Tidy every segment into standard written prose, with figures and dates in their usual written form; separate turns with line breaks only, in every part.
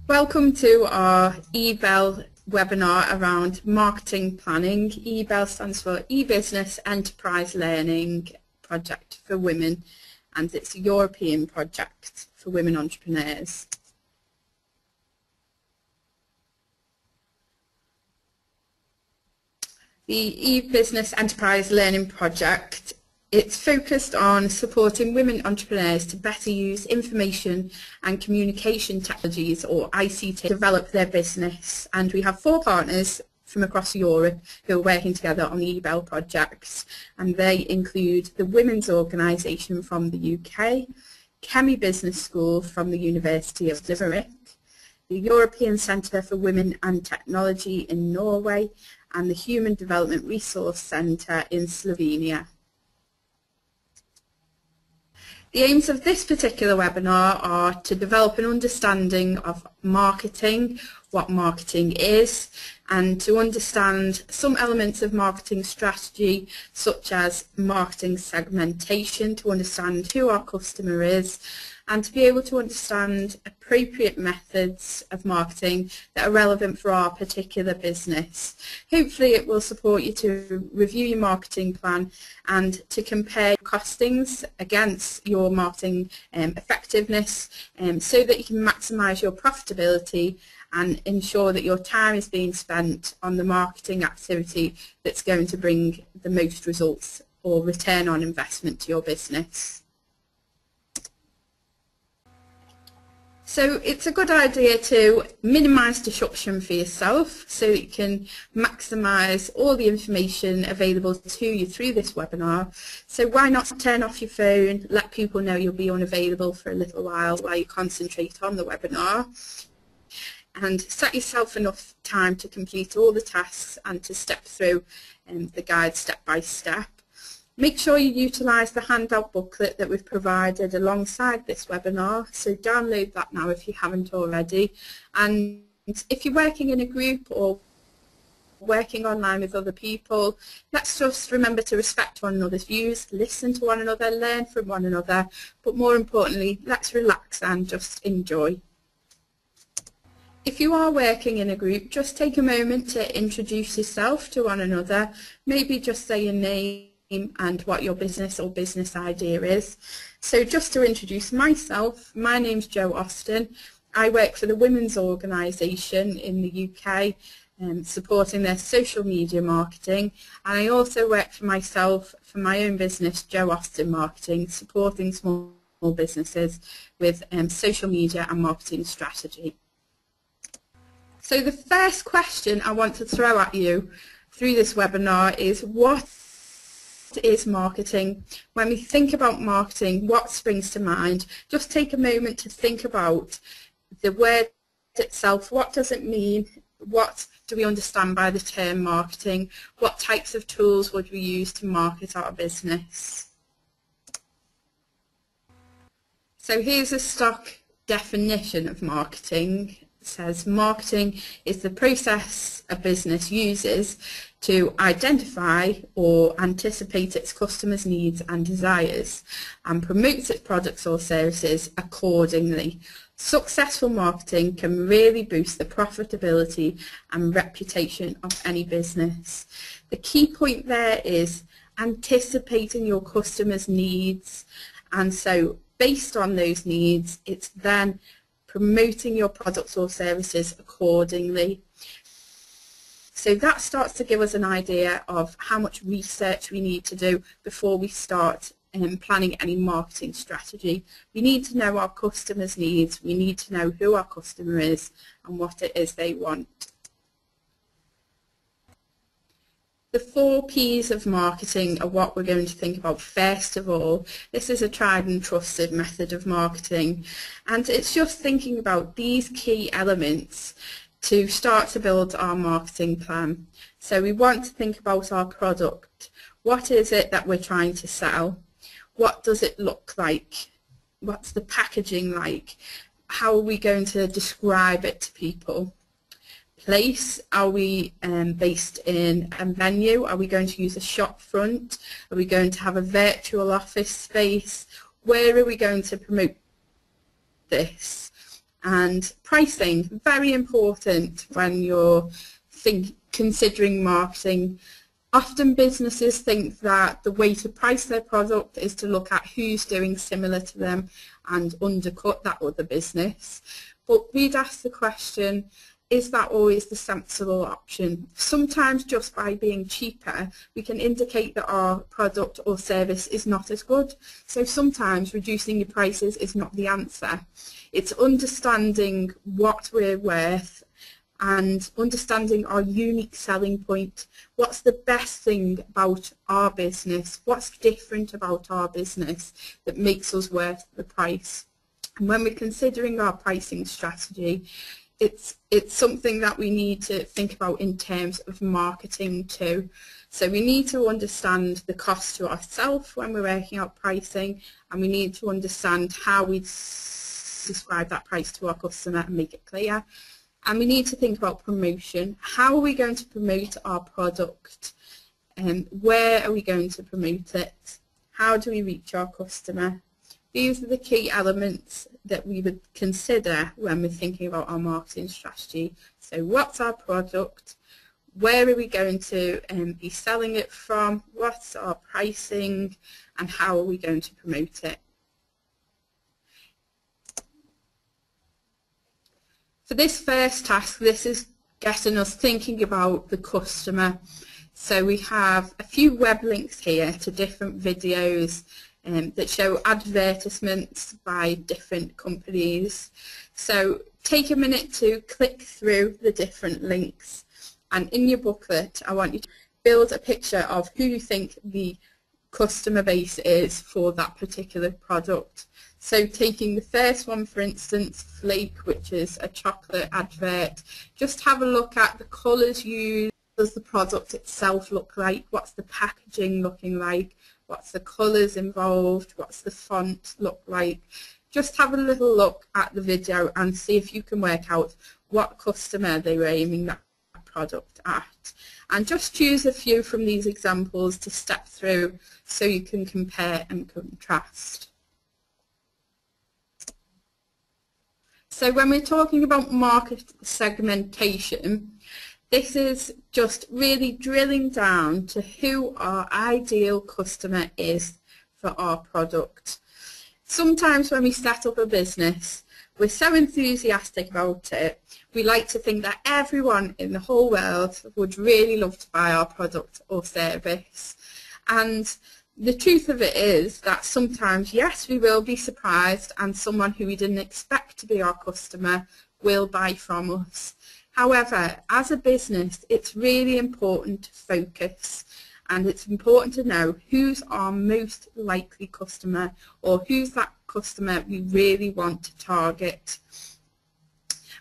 Welcome to our Ebell webinar around marketing planning. Ebell stands for E-Business Enterprise Learning Project for Women, and it's a European project for women entrepreneurs. The E-Business Enterprise Learning Project, it's focused on supporting women entrepreneurs to better use information and communication technologies, or ICT, to develop their business. And we have 4 partners from across Europe who are working together on the Ebell projects, and they include the Women's Organisation from the UK, Chemi Business School from the University of Limerick, the European Centre for Women and Technology in Norway, and the Human Development Resource Centre in Slovenia. The aims of this particular webinar are to develop an understanding of marketing, what marketing is, and to understand some elements of marketing strategy, such as marketing segmentation, to understand who our customer is, and to be able to understand appropriate methods of marketing that are relevant for our particular business. Hopefully it will support you to review your marketing plan and to compare costings against your marketing effectiveness, so that you can maximise your profitability and ensure that your time is being spent on the marketing activity that's going to bring the most results or return on investment to your business. So it's a good idea to minimise disruption for yourself so that you can maximise all the information available to you through this webinar. So why not turn off your phone, let people know you'll be unavailable for a little while you concentrate on the webinar, and set yourself enough time to complete all the tasks and to step through the guide step by step. Make sure you utilise the handout booklet that we've provided alongside this webinar, so download that now if you haven't already. And if you're working in a group or working online with other people, let's just remember to respect one another's views, listen to one another, learn from one another, but more importantly, let's relax and just enjoy. If you are working in a group, just take a moment to introduce yourself to one another, maybe just say your name and what your business or business idea is. So just to introduce myself, my name's Jo Austin. I work for the Women's Organisation in the UK, supporting their social media marketing, and I also work for myself for my own business, Jo Austin Marketing, supporting small businesses with social media and marketing strategy. So the first question I want to throw at you through this webinar is, what is marketing? When we think about marketing, what springs to mind? Just take a moment to think about the word itself. What does it mean? What do we understand by the term marketing? What types of tools would we use to market our business? So here's a stock definition of marketing. It says marketing is the process a business uses to identify or anticipate its customers' needs and desires and promotes its products or services accordingly. Successful marketing can really boost the profitability and reputation of any business. The key point there is anticipating your customers' needs, and so based on those needs, it's then promoting your products or services accordingly. So that starts to give us an idea of how much research we need to do before we start planning any marketing strategy. We need to know our customers' needs, we need to know who our customer is and what it is they want. The 4 P's of marketing are what we're going to think about first of all. This is a tried and trusted method of marketing, and it's just thinking about these key elements to start to build our marketing plan. So we want to think about our product. What is it that we're trying to sell? What does it look like? What's the packaging like? How are we going to describe it to people? Place, are we based in a venue? Are we going to use a shop front? Are we going to have a virtual office space? Where are we going to promote this? And pricing, very important when you're considering marketing. Often businesses think that the way to price their product is to look at who's doing similar to them and undercut that other business. But we'd ask the question, is that always the sensible option? Sometimes just by being cheaper, we can indicate that our product or service is not as good. So sometimes reducing your prices is not the answer. It's understanding what we're worth and understanding our unique selling point. What's the best thing about our business? What's different about our business that makes us worth the price? And when we're considering our pricing strategy, it's something that we need to think about in terms of marketing too. So we need to understand the cost to ourselves when we're working out pricing, and we need to understand how we describe that price to our customer and make it clear. And we need to think about promotion. How are we going to promote our product? Where are we going to promote it? How do we reach our customer? These are the key elements that we would consider when we're thinking about our marketing strategy. So what's our product? Where are we going to be selling it from? What's our pricing? And how are we going to promote it? For this first task, this is getting us thinking about the customer. So we have a few web links here to different videos that show advertisements by different companies. So take a minute to click through the different links, and in your booklet I want you to build a picture of who you think the customer base is for that particular product. So taking the first one, for instance, Flake, which is a chocolate advert, just have a look at the colours used. What does the product itself look like? What's the packaging looking like? What's the colours involved? What's the font look like? Just have a little look at the video and see if you can work out what customer they were aiming that product at. And just choose a few from these examples to step through so you can compare and contrast. So when we're talking about market segmentation, this is just really drilling down to who our ideal customer is for our product. Sometimes when we set up a business, we're so enthusiastic about it, we like to think that everyone in the whole world would really love to buy our product or service. And the truth of it is that sometimes, yes, we will be surprised and someone who we didn't expect to be our customer will buy from us. However, as a business, it's really important to focus, and it's important to know who's our most likely customer, or who's that customer we really want to target.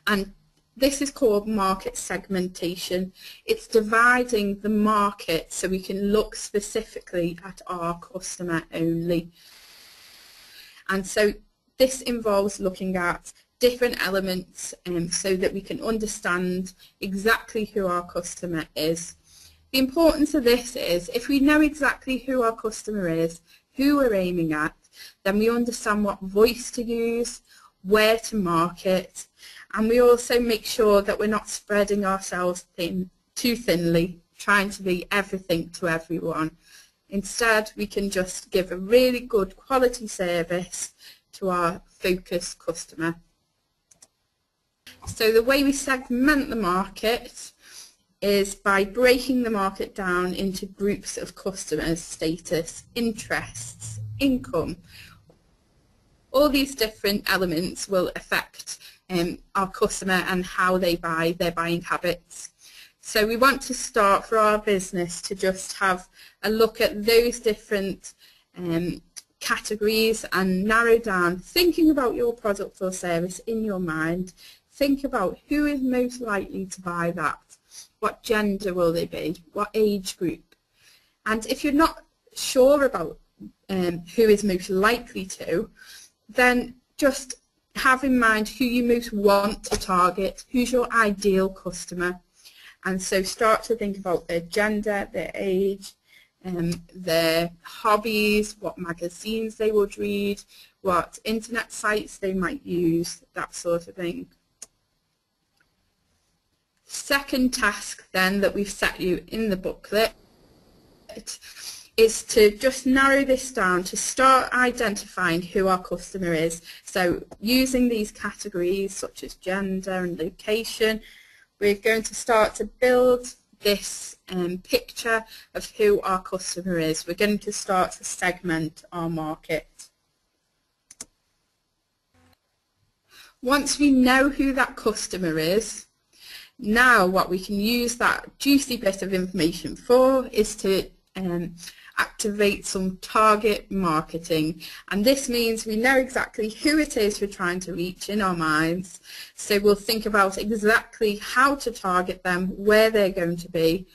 And this is called market segmentation. It's dividing the market so we can look specifically at our customer only. And so this involves looking at different elements so that we can understand exactly who our customer is. The importance of this is if we know exactly who our customer is, who we're aiming at, then we understand what voice to use, where to market, and we also make sure that we're not spreading ourselves too thinly, trying to be everything to everyone. Instead, we can just give a really good quality service to our focused customer. So the way we segment the market is by breaking the market down into groups of customers: status, interests, income. All these different elements will affect our customer and how they buy, their buying habits. So we want to start for our business to just have a look at those different categories and narrow down, thinking about your product or service in your mind. Think about who is most likely to buy that. What gender will they be? What age group? And if you're not sure about who is most likely to, then just have in mind who you most want to target, who's your ideal customer. And so start to think about their gender, their age, their hobbies, what magazines they would read, what internet sites they might use, that sort of thing. Second task then that we've set you in the booklet is to just narrow this down to start identifying who our customer is. So using these categories such as gender and location, we're going to start to build this picture of who our customer is. We're going to start to segment our market. Once we know who that customer is, now what we can use that juicy bit of information for is to activate some target marketing, and this means we know exactly who it is we're trying to reach in our minds. So we'll think about exactly how to target them, where they're going to be,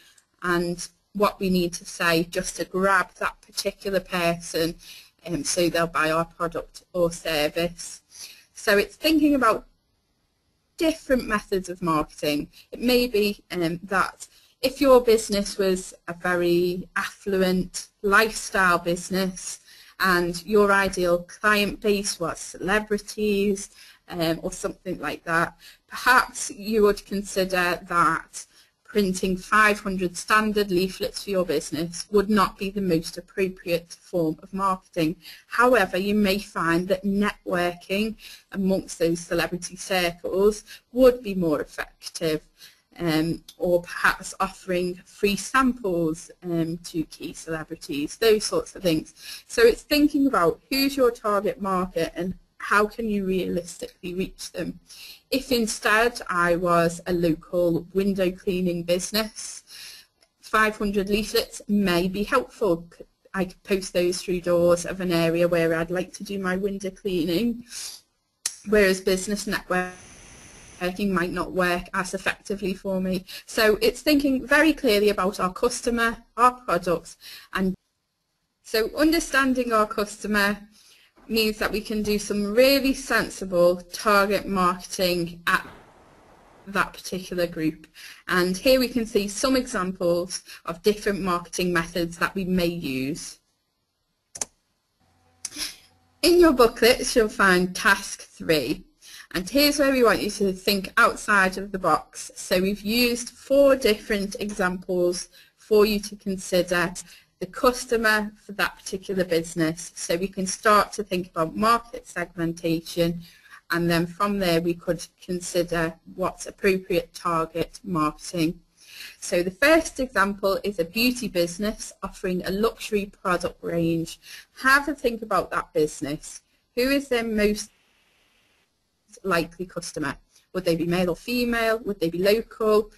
and what we need to say just to grab that particular person so they'll buy our product or service. So it's thinking about different methods of marketing. It may be that if your business was a very affluent lifestyle business and your ideal client base was celebrities or something like that, perhaps you would consider that printing 500 standard leaflets for your business would not be the most appropriate form of marketing. However, you may find that networking amongst those celebrity circles would be more effective. Or perhaps offering free samples to key celebrities, those sorts of things. So it's thinking about who's your target market and how can you realistically reach them. If instead I was a local window cleaning business, 500 leaflets may be helpful. I could post those through doors of an area where I'd like to do my window cleaning, whereas business network might not work as effectively for me. So it's thinking very clearly about our customer, our products, and so understanding our customer means that we can do some really sensible target marketing at that particular group. And here we can see some examples of different marketing methods that we may use. In your booklet you'll find task 3. And here's where we want you to think outside of the box. So we've used 4 different examples for you to consider the customer for that particular business. So we can start to think about market segmentation, and then from there we could consider what's appropriate target marketing. So the first example is a beauty business offering a luxury product range. Have a think about that business. Who is their most likely customer? Would they be male or female? Would they be local?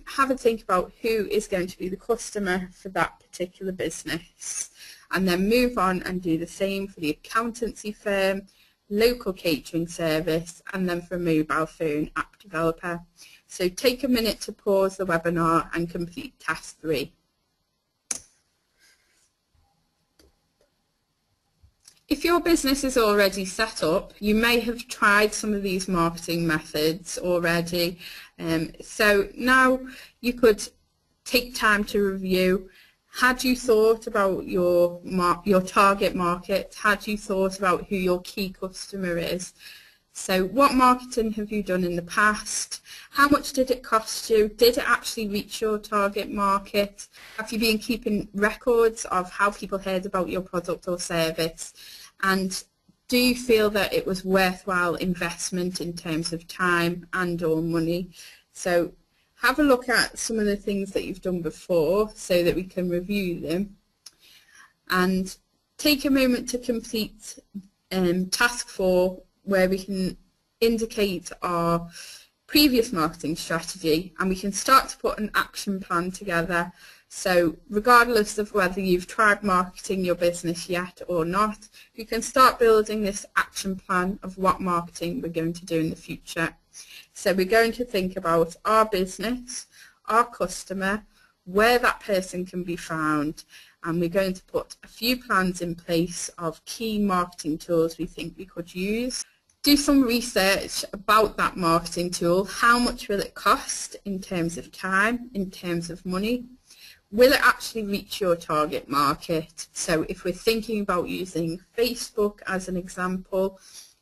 Have a think about who is going to be the customer for that particular business, and then move on and do the same for the accountancy firm, local catering service, and then for a mobile phone app developer. So take a minute to pause the webinar and complete task 3. If your business is already set up, you may have tried some of these marketing methods already. So now you could take time to review. Had you thought about your target market? Had you thought about who your key customer is? So what marketing have you done in the past? How much did it cost you? Did it actually reach your target market? Have you been keeping records of how people heard about your product or service? And do you feel that it was worthwhile investment in terms of time and or money? So have a look at some of the things that you've done before so that we can review them. And take a moment to complete task 4, where we can indicate our previous marketing strategy, and we can start to put an action plan together. So regardless of whether you've tried marketing your business yet or not, you can start building this action plan of what marketing we're going to do in the future. So we're going to think about our business, our customer, where that person can be found, and we're going to put a few plans in place of key marketing tools we think we could use. Do some research about that marketing tool. How much will it cost in terms of time, in terms of money? will it actually reach your target market? So if we're thinking about using Facebook as an example,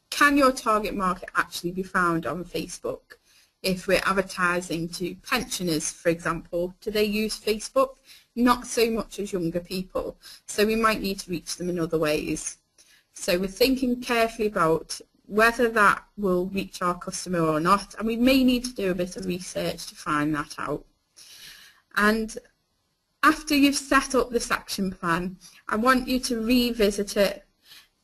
can your target market actually be found on Facebook? If we're advertising to pensioners, for example, do they use Facebook? Not so much as younger people, so we might need to reach them in other ways. So we're thinking carefully about whether that will reach our customer or not, and we may need to do a bit of research to find that out. And after you've set up this action plan, I want you to revisit it.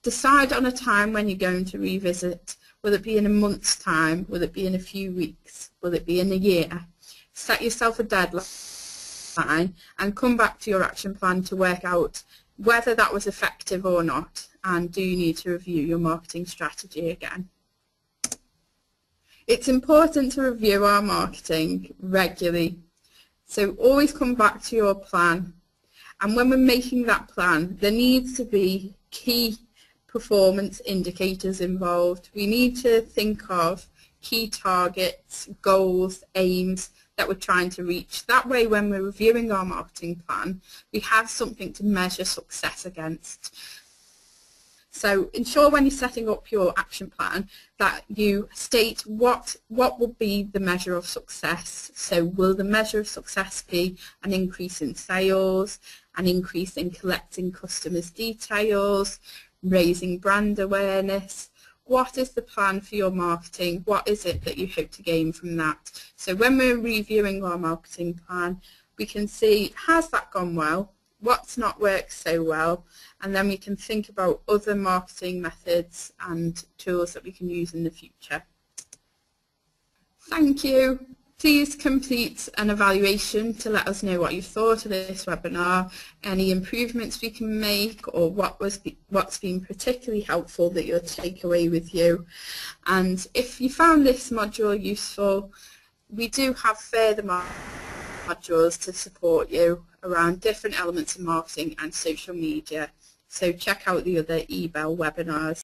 Decide on a time when you're going to revisit. Will it be in a month's time? Will it be in a few weeks? Will it be in a year? Set yourself a deadline and come back to your action plan to work out whether that was effective or not, and do you need to review your marketing strategy again. It's important to review our marketing regularly, so always come back to your plan, and when we're making that plan there needs to be key performance indicators involved. We need to think of key targets, goals, aims that we're trying to reach. That way when we're reviewing our marketing plan we have something to measure success against. So ensure when you're setting up your action plan that you state what will be the measure of success. So will the measure of success be an increase in sales, an increase in collecting customers' details, raising brand awareness? What is the plan for your marketing? What is it that you hope to gain from that? So when we're reviewing our marketing plan, we can see, has that gone well? What's not worked so well? And then we can think about other marketing methods and tools that we can use in the future. Thank you. Please complete an evaluation to let us know what you thought of this webinar, any improvements we can make, or what's been particularly helpful that you'll take away with you. And if you found this module useful, we do have further modules to support you around different elements of marketing and social media. So check out the other Ebell webinars.